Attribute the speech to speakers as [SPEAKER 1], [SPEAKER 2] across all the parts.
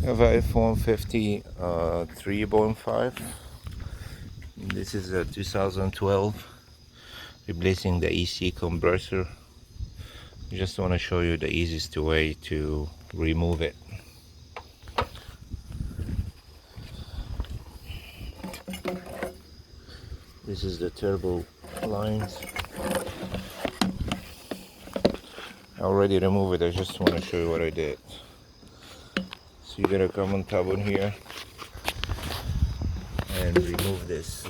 [SPEAKER 1] have a F150 3.5. This is a 2012, replacing the EC compressor. Just want to show you the easiest way to remove it. This is the turbo lines. I already removed it. I just want to show you what I did. So you're gonna come on top on here and remove this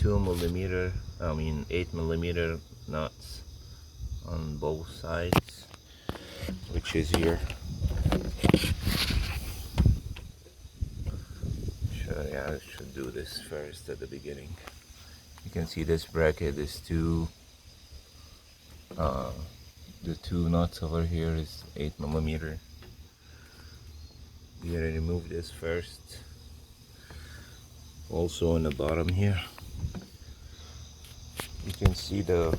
[SPEAKER 1] 8mm nuts on both sides, which is here. Sure, yeah, I should do this first at the beginning. You can see this bracket is the two nuts over here is 8mm. You're gonna remove this first. Also on the bottom here, you can see the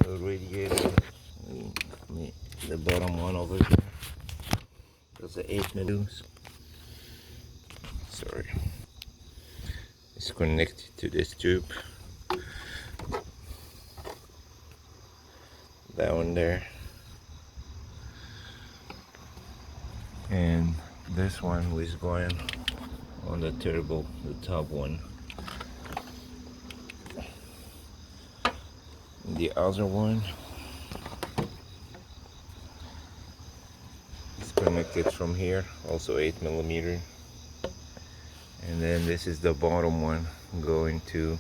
[SPEAKER 1] radiator, the bottom one over here. There's the 8mm. Sorry, it's connected to this tube down there, and this one is going on the turbo, the top one. The other one is connected from here, also 8mm. And then this is the bottom one going to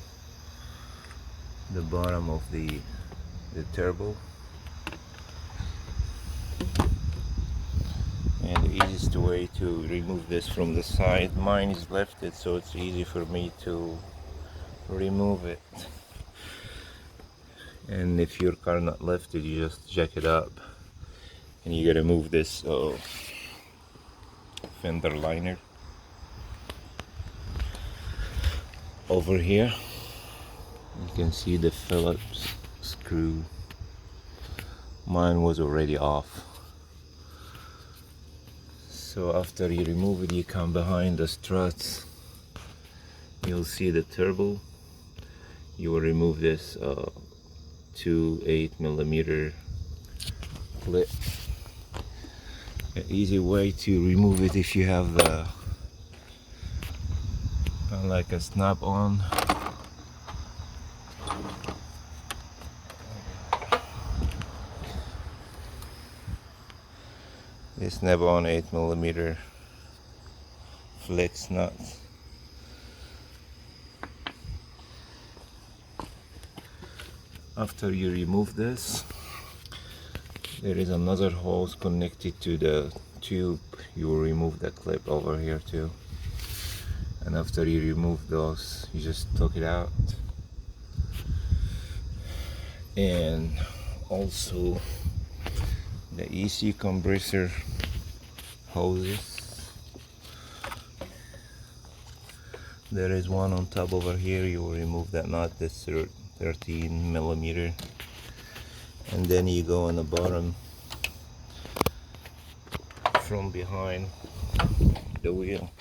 [SPEAKER 1] the bottom of the turbo. And the easiest way to remove this from the side, mine is lifted, so it's easy for me to remove it. And if your car not lifted, you just jack it up, and you gotta move this fender liner over here. You can see the Phillips screw. Mine was already off. So after you remove it, you come behind the struts. You'll see the turbo. You will remove this 2 8mm clip. An easy way to remove it, if you have like a snap-on. This snap-on 8mm flex nuts. After you remove this, there is another hose connected to the tube. You will remove the clip over here too. And after you remove those, you just took it out. And also the EC compressor hoses. There is one on top over here. You will remove that nut. That's 13mm. And then you go on the bottom from behind the wheel.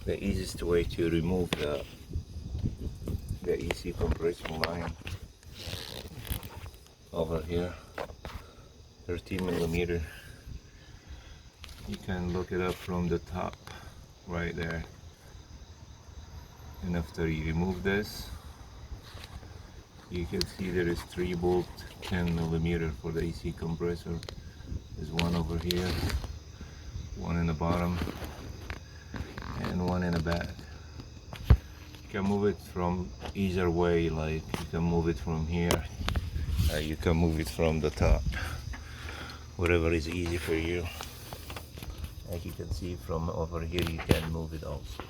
[SPEAKER 1] The easiest way to remove the EC compressor line over here, 13mm. You can look it up from the top right there. And after you remove this, you can see there is 3-bolt 10mm for the EC compressor. There's one over here, one in the bottom, and one in the back. You can move it from either way, like you can move it from here, you can move it from the top, whatever is easy for you. As you can see from over here, you can move it also.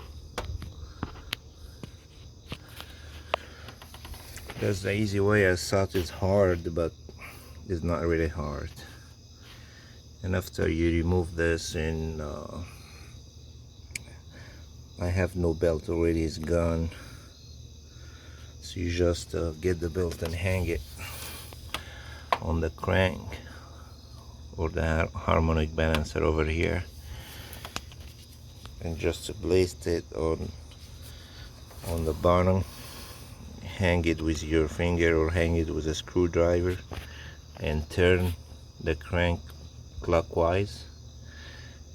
[SPEAKER 1] That's the easy way. I thought it's hard, but it's not really hard. And after you remove this, and I have no belt already, it's gone. So you just get the belt and hang it on the crank or the harmonic balancer over here, and just place it on the bottom. Hang it with your finger or hang it with a screwdriver and turn the crank clockwise,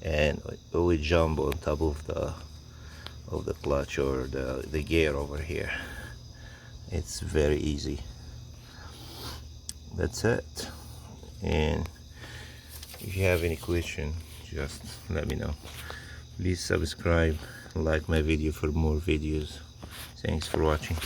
[SPEAKER 1] and it will jump on top of the clutch or the gear over here. It's very easy. That's it. And if you have any question, just let me know. Please subscribe, like my video for more videos. Thanks for watching.